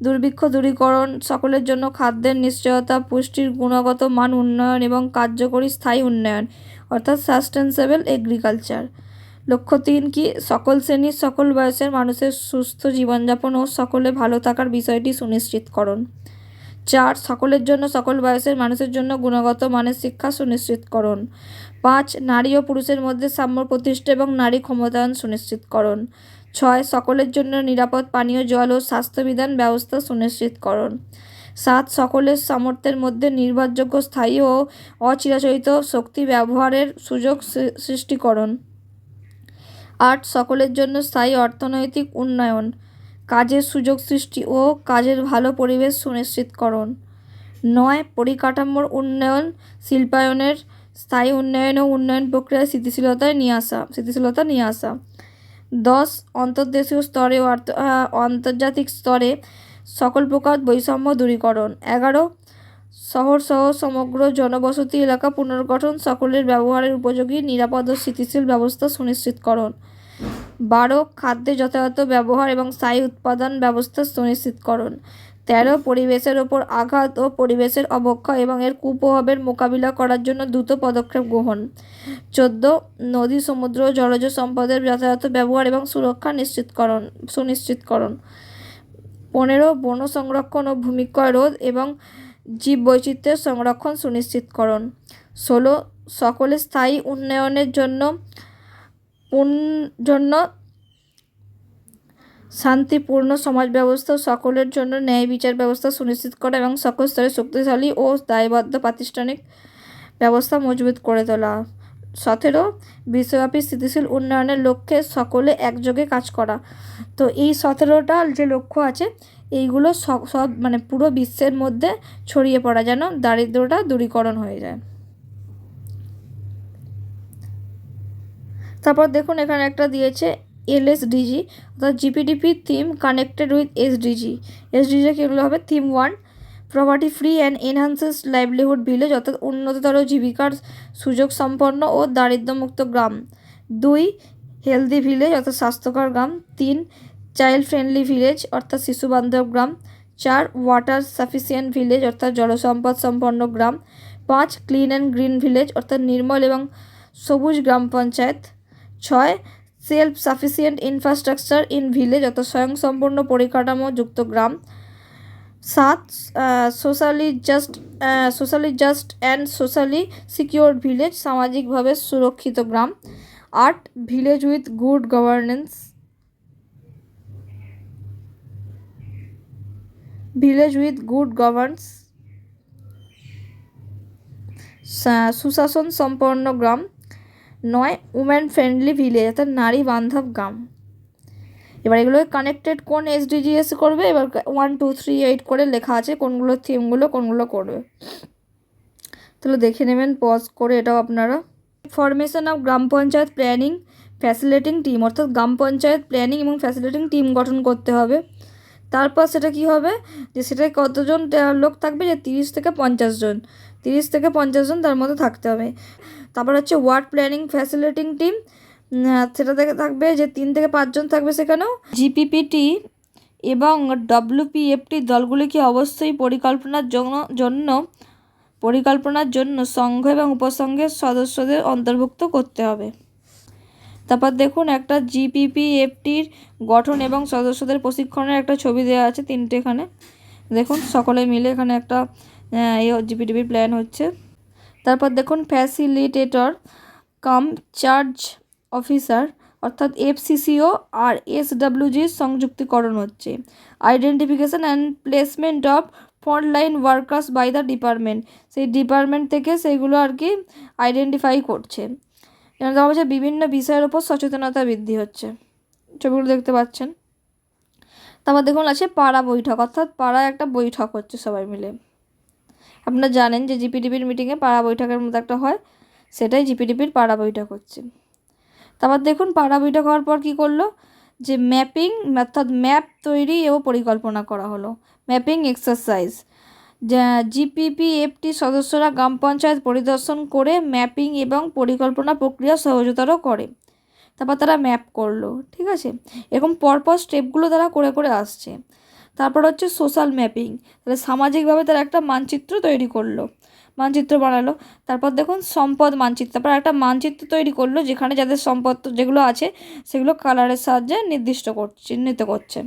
দুর্ভিক্ষ দূরীকরণ, সকলের জন্য খাদ্যের নিশ্চয়তা, পুষ্টির গুণগত মান উন্নয়ন এবং কার্যকরী স্থায়ী উন্নয়ন অর্থাৎ সাস্টেনেবল এগ্রিকালচার। লক্ষ্য 3 কি? সকল শ্রেণীর সকল বয়সের মানুষের সুস্থ জীবনযাপন ও সকলে ভালো থাকার বিষয়টি সুনিশ্চিতকরণ। 4, সকলের জন্য সকল বয়সের মানুষের জন্য গুণগত মানের শিক্ষা সুনিশ্চিতকরণ। 5, নারী ও পুরুষের মধ্যে সাম্য প্রতিষ্ঠা এবং নারী ক্ষমতায়ন সুনিশ্চিতকরণ। 6, সকলের জন্য নিরাপদ পানীয় জল ও স্বাস্থ্যবিধান ব্যবস্থা সুনিশ্চিতকরণ। 7, সকলের সামর্থ্যের মধ্যে নির্ভরযোগ্য স্থায়ী ও অচিরাচরিত শক্তি ব্যবহারের সুযোগ সৃষ্টিকরণ। 8, সকলের জন্য স্থায়ী অর্থনৈতিক উন্নয়ন, কাজের সুযোগ সৃষ্টি ও কাজের ভালো পরিবেশ সুনিশ্চিতকরণ। 9, পরিকাঠামোর উন্নয়ন, শিল্পায়নের স্থায়ী উন্নয়ন ও উন্নয়ন প্রক্রিয়ায় স্থিতিশীলতা নিয়ে আসা। 10, অন্তর্দেশীয় স্তরে ও আন্তর্জাতিক স্তরে সকল প্রকার বৈষম্য দূরীকরণ। 11, শহর সহ সমগ্র জনবসতি এলাকা পুনর্গঠন, সকলের ব্যবহারের উপযোগী নিরাপদ ও স্থিতিশীল ব্যবস্থা সুনিশ্চিতকরণ। 12, খাদ্যের যথাযথ ব্যবহার এবং স্থায়ী উৎপাদন ব্যবস্থা সুনিশ্চিতকরণ। 13, পরিবেশের ওপর আঘাত ও পরিবেশের অবক্ষয় এবং এর কুপ্রভাবের মোকাবিলা করার জন্য দ্রুত পদক্ষেপ গ্রহণ। 14, নদী, সমুদ্র ও জলজ সম্পদের যথাযথ ব্যবহার এবং সুরক্ষা সুনিশ্চিতকরণ। 15, বন সংরক্ষণ ও ভূমিক্ষয় রোধ এবং জীববৈচিত্র্যের সংরক্ষণ সুনিশ্চিতকরণ। 16, সকলের স্থায়ী উন্নয়নের জন্য শান্তিপূর্ণ সমাজ ব্যবস্থা, সকলের জন্য ন্যায় বিচার ব্যবস্থা সুনিশ্চিত করা এবং সকল স্তরে শক্তিশালী ও দায়বদ্ধ প্রাতিষ্ঠানিক ব্যবস্থা মজবুত করে তোলা। 17, বিশ্বব্যাপী স্থিতিশীল উন্নয়নের লক্ষ্যে সকলে একযোগে কাজ করা। তো এই 17টা যে লক্ষ্য আছে এইগুলো সব মানে পুরো বিশ্বের মধ্যে ছড়িয়ে পড়া, যেন দারিদ্র্যটা দূরীকরণ হয়ে যায়। তারপর দেখুন এখানে একটা দিয়েছে LSDG অর্থাৎ GPDP theme connected with SDG। SDG কীগুলো হবে? Theme 1, property free and enhances livelihood village অর্থাৎ উন্নততর জীবিকার সুযোগ সম্পন্ন ও দারিদ্র্যমুক্ত গ্রাম। 2, হেলদি ভিলেজ অর্থাৎ স্বাস্থ্যকর গ্রাম। 3, চাইল্ড ফ্রেন্ডলি ভিলেজ অর্থাৎ শিশুবান্ধব গ্রাম। 4, ওয়াটার সাফিসিয়েন্ট ভিলেজ অর্থাৎ জলসম্পদ সম্পন্ন গ্রাম। 5, ক্লিন অ্যান্ড গ্রিন ভিলেজ অর্থাৎ নির্মল এবং সবুজ গ্রাম panchayat. 6, self sufficient infrastructure in village অর্থাৎ স্বয়ংসম্পূর্ণ পরিকাঠামো যুক্ত গ্রাম। 7, socially just and socially secured village সামাজিকভাবে সুরক্ষিত গ্রাম। 8, ভিলেজ উইথ গুড গভর্নেন্স সুশাসন সম্পন্ন গ্রাম। 9, উমেন ফ্রেন্ডলি ভিলেজ অর্থাৎ নারী বান্ধব গ্রাম। এবার এগুলো কানেক্টেড কোন SDGs করবে, এবার 1, 2, 3, 8 করে লেখা আছে কোনগুলো থিমগুলো কোনগুলো করবে, তাহলে দেখে নেবেন পজ করে এটাও আপনারা। Formation of gram panchayat planning facilitating team অর্থাৎ গ্রাম পঞ্চায়েত প্ল্যানিং এবং ফ্যাসিলিটিং টিম গঠন করতে হবে। তারপর সেটা কি হবে যে সেটায় কতজন লোক থাকবে, যে 30 থেকে 50 জন, 30 থেকে 50 জন তার মধ্যে থাকতে হবে। তারপর হচ্ছে ওয়ার্ড প্ল্যানিং ফ্যাসিলিটিং টিম, সেটা থেকে থাকবে যে 3 থেকে 5 জন থাকবে সেখানেও। GPPT এবং WPFT দলগুলিকে অবশ্যই পরিকল্পনার জন্য সংঘ এবং উপসংঘের সদস্যদের অন্তর্ভুক্ত করতে হবে। তারপর দেখুন একটা GPPFTর গঠন এবং সদস্যদের প্রশিক্ষণের একটা ছবি দেওয়া আছে 3টে এখানে দেখুন, সকলে মিলে এখানে একটা GPDP প্ল্যান হচ্ছে। তারপর দেখুন ফ্যাসিলিটেটর কাম চার্জ অফিসার অর্থাৎ FCCO আর SWG সংযুক্তিকরণ হচ্ছে। Identification and placement of frontline workers by the department, সেই ডিপার্টমেন্ট থেকে সেইগুলো আর কি আইডেন্টিফাই করছে। এখানে দেখা যাচ্ছে বিভিন্ন বিষয়ের ওপর সচেতনতা বৃদ্ধি হচ্ছে, ছবিগুলো দেখতে পাচ্ছেন। তারপর দেখুন আছে পাড়া বৈঠক, অর্থাৎ পাড়ায় একটা বৈঠক হচ্ছে সবাই মিলে। আপনারা জানেন যে জিপিডিপির মিটিংয়ে পাড়া বৈঠকের মতো একটা হয়, সেটাই জিপিডিপির পাড়া বৈঠক হচ্ছে। তারপর দেখুন পাড়া বৈঠক হওয়ার পর কী করলো, যে ম্যাপিং অর্থাৎ ম্যাপ তৈরি ও পরিকল্পনা করা হলো, ম্যাপিং এক্সারসাইজ। জিপিপিএফটি সদস্যরা গ্রাম পঞ্চায়েত পরিদর্শন করে ম্যাপিং এবং পরিকল্পনা প্রক্রিয়া সহজতর করে। তারপর তারা ম্যাপ করলো, ঠিক আছে। এরকম পরপর স্টেপগুলো তারা করে করে আসছে। তারপর হচ্ছে সোশ্যাল ম্যাপিং, তাহলে সামাজিকভাবে তারা একটা মানচিত্র তৈরি করলো, মানচিত্র বানালো। তারপর দেখুন সম্পদ মানচিত্র, তারপর একটা মানচিত্র তৈরি করলো যেখানে যাদের সম্পদ যেগুলো আছে সেগুলো কালারের সাহায্যে চিহ্নিত করছে।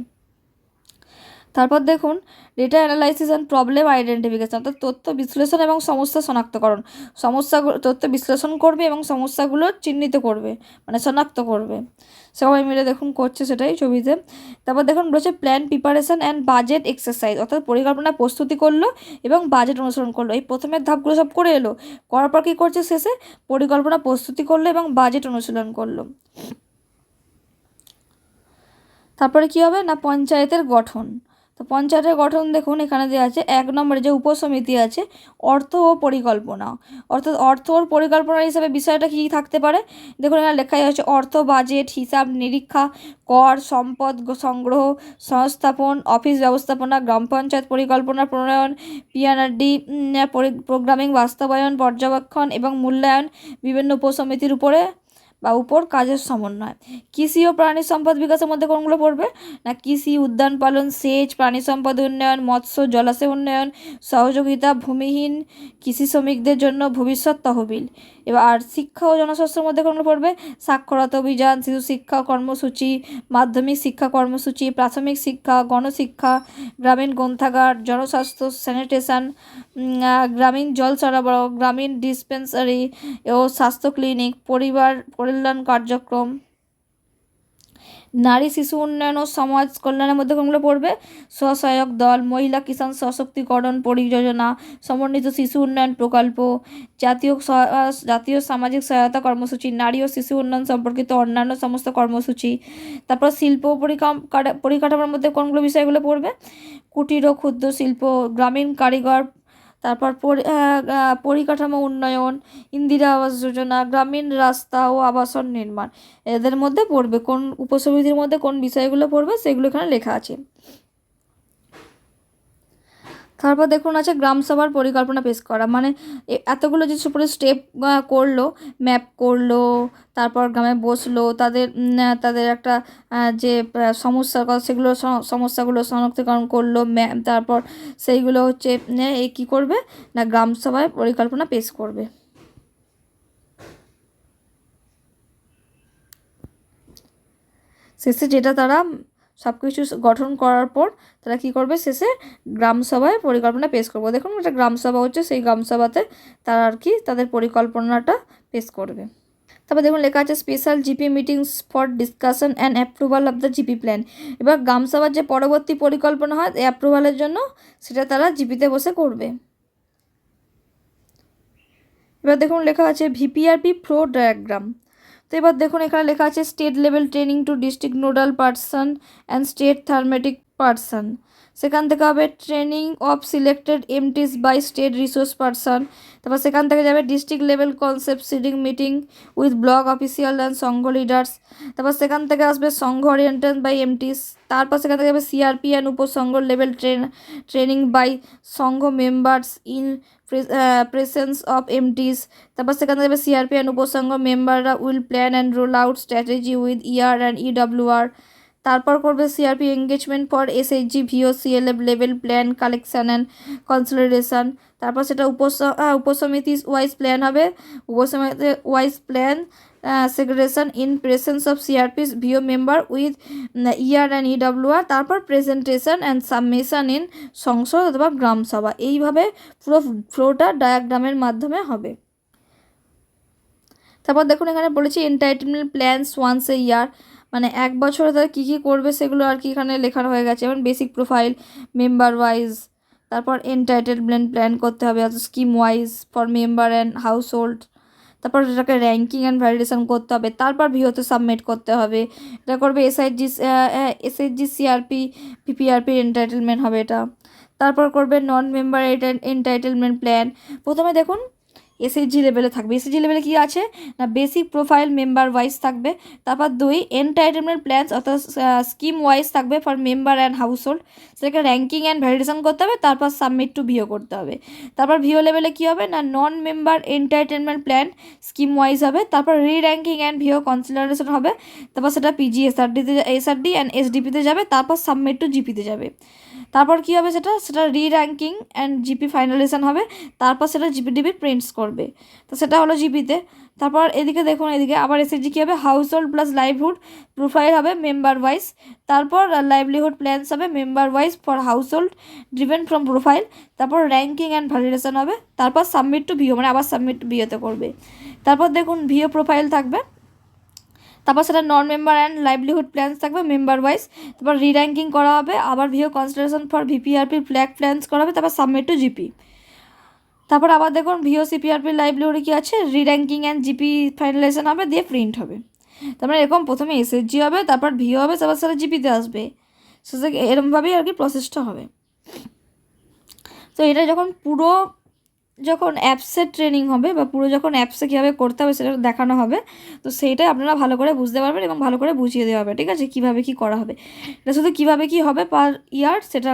তারপর দেখুন data analysis and problem identification, অর্থাৎ তথ্য বিশ্লেষণ এবং সমস্যা শনাক্তকরণ। তথ্য বিশ্লেষণ করবে এবং সমস্যাগুলো চিহ্নিত করবে, মানে শনাক্ত করবে। সবাই মিলে দেখুন করছে সেটাই ছবিতে। তারপর দেখুন বলেছে plan preparation and budget exercise, অর্থাৎ পরিকল্পনা প্রস্তুতি করলো এবং বাজেট অনুসরণ করলো। এই প্রথমের ধাপগুলো সব করে এলো, করার পর কী করছে শেষে পরিকল্পনা প্রস্তুতি করলো এবং বাজেট অনুশীলন করলো। তারপরে কী হবে না পঞ্চায়েতের গঠন। তো পঞ্চায়েতের গঠন দেখুন এখানে দেওয়া আছে 1 নম্বরে যে উপসমিতি আছে অর্থ ও পরিকল্পনা, অর্থাৎ অর্থ ও পরিকল্পনা হিসাবে বিষয়টা কী থাকতে পারে, দেখুন এখানে লেখাই আছে অর্থ, বাজেট, হিসাব নিরীক্ষা, কর, সম্পদ সংগ্রহ, সংস্থাপন, অফিস ব্যবস্থাপনা, গ্রাম পঞ্চায়েত পরিকল্পনা প্রণয়ন, পিআরডি প্রোগ্রামিং বাস্তবায়ন, পর্যবেক্ষণ এবং মূল্যায়ন, বিভিন্ন উপসমিতির উপর কাজের সমন্বয়। কৃষি ও প্রাণী সম্পদ বিকাশের মধ্যে কোনগুলো পড়বে না কৃষি, উদ্যান পালন, সেচ, প্রাণী সম্পদ উন্নয়ন, মৎস্য জলাশয় উন্নয়ন, সহযোগিতা, ভূমিহীন কৃষি শ্রমিকদের জন্য ভবিষ্যৎ তহবিল। আর শিক্ষা ও জনস্বাস্থ্যের মধ্যে কোনগুলো পড়বে সাক্ষরতা অভিযান, শিশু শিক্ষা কর্মসূচি, মাধ্যমিক শিক্ষা কর্মসূচি, প্রাথমিক শিক্ষা, গণশিক্ষা, গ্রামীণ গ্রন্থাগার, জনস্বাস্থ্য স্যানিটেশন, গ্রামীণ জল সরবরাহ, গ্রামীণ ডিসপেন্সারি ও স্বাস্থ্য ক্লিনিক, পরিবার কল্যাণ কার্যক্রম, নারী শিশু উন্নয়ন ও সমাজ কল্যাণের মধ্যে কোনগুলো পড়বে স্বসহায়ক দল, মহিলা কিষাণ সশক্তিকরণ পরিযোজনা, সমন্বিত শিশু উন্নয়ন প্রকল্প, জাতীয় সামাজিক সহায়তা কর্মসূচি, নারী ও শিশু উন্নয়ন সম্পর্কিত অন্যান্য সমস্ত কর্মসূচি। তারপর শিল্প পরিকাঠামোর মধ্যে কোনগুলো বিষয়গুলো পড়বে কুটির ও ক্ষুদ্র শিল্প, গ্রামীণ কারিগর, তারপর পরিকাঠামো উন্নয়ন, ইন্দিরা আবাস যোজনা, গ্রামীণ রাস্তা ও আবাসন নির্মাণ। এদের মধ্যে পড়বে কোন উপসমিতির মধ্যে কোন বিষয়গুলো পড়বে সেগুলো এখানে লেখা আছে। তারপর দেখুন আছে গ্রামসভার পরিকল্পনা পেশ করা, মানে এতগুলো যে সুপার স্টেপ করলো, ম্যাপ করলো, তারপর গ্রামে বসলো, তাদের একটা যে সমস্যার কথা সেগুলো সমস্যাগুলো শনাক্তকরণ করলো, তারপর সেইগুলো হচ্ছে কী করবে না গ্রামসভায় পরিকল্পনা পেশ করবে। শেষে যেটা তারা সব কিছু গঠন করার পর তারা কী করবে শেষে গ্রামসভায় পরিকল্পনা পেশ করবো। দেখুন একটা গ্রামসভা হচ্ছে, সেই গ্রামসভাতে তারা আর কি তাদের পরিকল্পনাটা পেশ করবে। তারপর দেখুন লেখা আছে special GP meetings for discussion and approval of the GP plan. এবার গ্রামসভার যে পরবর্তী পরিকল্পনা হয় অ্যাপ্রুভালের জন্য সেটা তারা জিপিতে বসে করবে। এবার দেখুন লেখা আছে ভিপিআরপি ফ্লো ডায়াগ্রাম। তো এবার দেখুন এখানে লেখা আছে state level training to district nodal person and state thematic person. সেখান থেকে হবে training of selected MTs by state resource person. তারপর সেখান থেকে যাবে district level concept seeding meeting with block official and sangha leaders. তারপর সেখান থেকে আসবে সংঘ ওরিয়েন্টেড বাই এমটিস। তারপর সেখান থেকে যাবে CRP and upasangha level training by sangha members in presence of MTs. তারপর সেখান থেকে যাবে সিআরপি অ্যান্ড উপসংঘ মেম্বাররা will plan and roll out strategy with ER and EWR. তারপর করবে CRP engagement for SHG VO CLF level plan collection and consolidation. তারপর সেটা উপসমিতি ওয়াইজ প্ল্যান হবে, উপসমিতি wise plan segregation in presence of CRPs VO member with ER and EWR. তারপর presentation and submission in সংসদ অথবা গ্রামসভা। এইভাবে পুরো ফ্লোটা ডায়াগ্রামের মাধ্যমে হবে। তারপর দেখুন এখানে বলেছি এন্টাইটেলমেন্ট প্ল্যানস ওয়ান্স এ ইয়ার, মানে এক বছরে তারা কী কী করবে সেগুলো আর কি এখানে লেখানো হয়ে গেছে। যেমন বেসিক প্রোফাইল মেম্বার ওয়াইজ, তারপর এন্টাইটেলমেন্ট প্ল্যান করতে হবে scheme wise for member and house hold. তারপর এটাকে র্যাঙ্কিং অ্যান্ড ভ্যালিডেশন করতে হবে, তারপর ভিওতে সাবমিট করতে হবে। এটা করবে এসএইচজি সিআরপি ভিপিআরপি এন্টাইটেলমেন্ট হবে এটা। তারপর করবে নন মেম্বার এন্টাইটেলমেন্ট প্ল্যান। প্রথমে দেখুন এসএইচজি লেভেলে থাকবে। এসএইচজি লেভেলে কী আছে না, বেসিক প্রোফাইল মেম্বার ওয়াইজ থাকবে। তারপর 2 এন্টাইটেলমেন্ট প্ল্যানস অর্থাৎ স্কিম ওয়াইজ থাকবে for member and house hold, সেটাকে র্যাঙ্কিং অ্যান্ড ভ্যালিডেশন করতে হবে, তারপর সাবমিট টু ভিও করতে হবে। তারপর ভিও লেভেলে কী হবে না, non member entitlement plan scheme wise হবে, তারপর র্যাঙ্কিং অ্যান্ড ভিও কনসিডারেশন হবে, তারপর সেটা পিজি এসআরডি অ্যান্ড এসডিপিতে যাবে, তারপর সাবমিট টু জিপিতে যাবে। তারপর কী হবে সেটা র্যাঙ্কিং অ্যান্ড জিপি ফাইনালাইজেশন হবে, তারপর সেটা জিপিডিপি প্রিন্টস করবে। তো সেটা হলো জিপিতে। তারপর এদিকে দেখুন, এদিকে আবার এসএইচজি কী হবে, house hold plus livelihood profile হবে মেম্বার ওয়াইজ, তারপর লাইভলিহুড প্ল্যানস হবে member wise for house hold driven from profile, তারপর র্যাঙ্কিং অ্যান্ড ভ্যালিডেশন হবে, তারপর সাবমিট টু ভিও, মানে আবার সাবমিট টু ভিওতে করবে। তারপর দেখুন ভিও প্রোফাইল থাকবে, তারপর সেটা non member and livelihood plans থাকবে মেম্বার ওয়াইজ, তারপর র্যাঙ্কিং করা হবে, আবার VO consideration for VPRP flag plans করা হবে, তারপর সাবমিট টু জিপি। তারপর আবার দেখুন ভিও সিপিআরপি লাইভলিহুডে কী আছে, র্যাঙ্কিং অ্যান্ড জিপি ফাইনালাইজেশন হবে, দিয়ে প্রিন্ট হবে। তারপরে এরকম প্রথমে এসএইচজি হবে, তারপর ভিও হবে, তারপর সেটা জিপিতে আসবে। সেটা এরকমভাবেই আর কি প্রসেসটা হবে। তো এটা যখন অ্যাপসের ট্রেনিং হবে বা পুরো যখন অ্যাপসে কীভাবে করতে হবে সেটা দেখানো হবে, তো সেইটাই আপনারা ভালো করে বুঝতে পারবেন এবং ভালো করে বুঝিয়ে দেওয়া হবে, ঠিক আছে, কীভাবে কী করা হবে। এটা শুধু কীভাবে কী হবে পার ইয়ার সেটা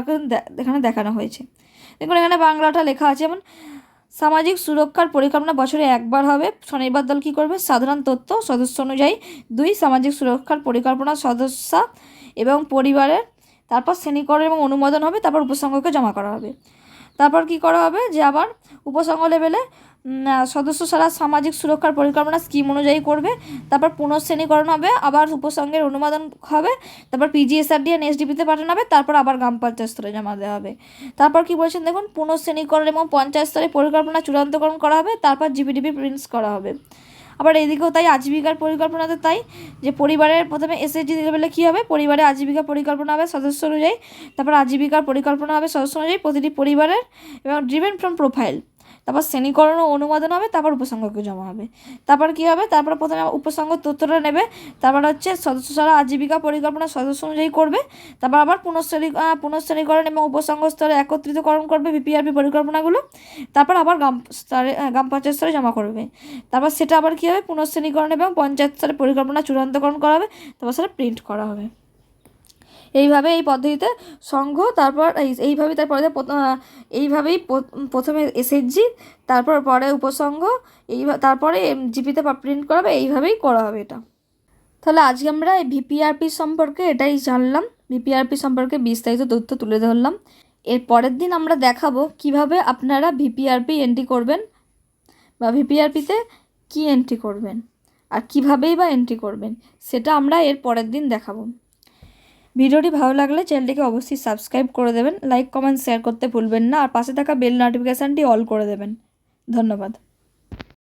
এখানে দেখানো হয়েছে। দেখুন এখানে বাংলাটা লেখা আছে, যেমন সামাজিক সুরক্ষার পরিকল্পনা বছরে একবার হবে। স্বনির্ভর দল কী করবে, সাধারণ তথ্য সদস্য অনুযায়ী 2 সামাজিক সুরক্ষার পরিকল্পনা সদস্য এবং পরিবারের, তারপর শ্রেণীকরণ এবং অনুমোদন হবে, তারপর উপসংঘকে জমা করা হবে। তারপর কি করা হবে যে আবার উপসংঘ লেভেলে সদস্য ছাড়া সামাজিক সুরক্ষার পরিকল্পনা স্কিম অনুযায়ী করবে, তারপর পুনঃশ্রেণীকরণ হবে, আবার উপসংঘের অনুমোদন হবে, তারপর পিজিএসআরডি এন্ড এসডিপিতে পাঠানো হবে, তারপর আবার গ্রাম পঞ্চায়েত স্তরে জমা দেওয়া হবে। তারপর কি বলছেন দেখুন, পুনঃশ্রেণীকরণ এবং পঞ্চায়েত স্তরে পরিকল্পনা চূড়ান্তকরণ করা হবে, তারপর জিপিডিপি প্রিন্টস করা হবে। আবার এদিকেও তাই আজীবিকার পরিকল্পনাতে তাই, যে পরিবারের প্রথমে এসএইচজি লেভেলে কী হবে, পরিবারে আজীবিকা পরিকল্পনা হবে সদস্য অনুযায়ী, তারপর আজীবিকার পরিকল্পনা হবে সদস্য অনুযায়ী প্রতিটি পরিবারের এবং ড্রিভেন ফ্রম প্রোফাইল, তারপর শ্রেণীকরণ ও অনুমোদন হবে, তারপর উপসংঘকে জমা হবে। তারপর কী হবে, তারপর প্রথমে উপসংঘ তথ্যটা নেবে, তারপর হচ্ছে সদস্য ছাড়া আজীবিকা পরিকল্পনা সদস্য অনুযায়ী করবে, তারপর আবার পুনঃশ্রেণীকরণ এবং উপসংঘ স্তরে একত্রিতকরণ করবে ভিপিআরপি পরিকল্পনাগুলো, তারপর আবার গ্রাম পঞ্চায়েত স্তরে জমা করবে। তারপর সেটা আবার কী হবে, পুনঃশ্রেণীকরণ এবং পঞ্চায়েত স্তরে পরিকল্পনা চূড়ান্তকরণ করা হবে, তারপর সেটা প্রিন্ট করা হবে। এইভাবে এই পদ্ধতিতে সংঘ, তারপর এইভাবেই এইভাবেই প্রথমে এসএইচজি, তারপর পরে উপসংঘ, তারপরে জিপিতে প্রিন্ট করা হবে, এইভাবেই করা হবে এটা। তাহলে আজকে আমরা এই ভিপিআরপি সম্পর্কে এটাই জানলাম, ভিপিআরপি সম্পর্কে বিস্তারিত তথ্য তুলে ধরলাম। এর পরের দিন আমরা দেখাবো কিভাবে আপনারা ভিপিআরপি এন্ট্রি করবেন বা ভিপিআরপিতে কী এন্ট্রি করবেন আর কীভাবেই বা এন্ট্রি করবেন, সেটা আমরা এর পরের দিন দেখাবো। ভিডিওটি ভালো লাগলে চ্যানেলটিকে অবশ্যই সাবস্ক্রাইব করে দেবেন, লাইক কমেন্ট শেয়ার করতে ভুলবেন না, আর পাশে থাকা বেল নোটিফিকেশানটি অল করে দেবেন। ধন্যবাদ।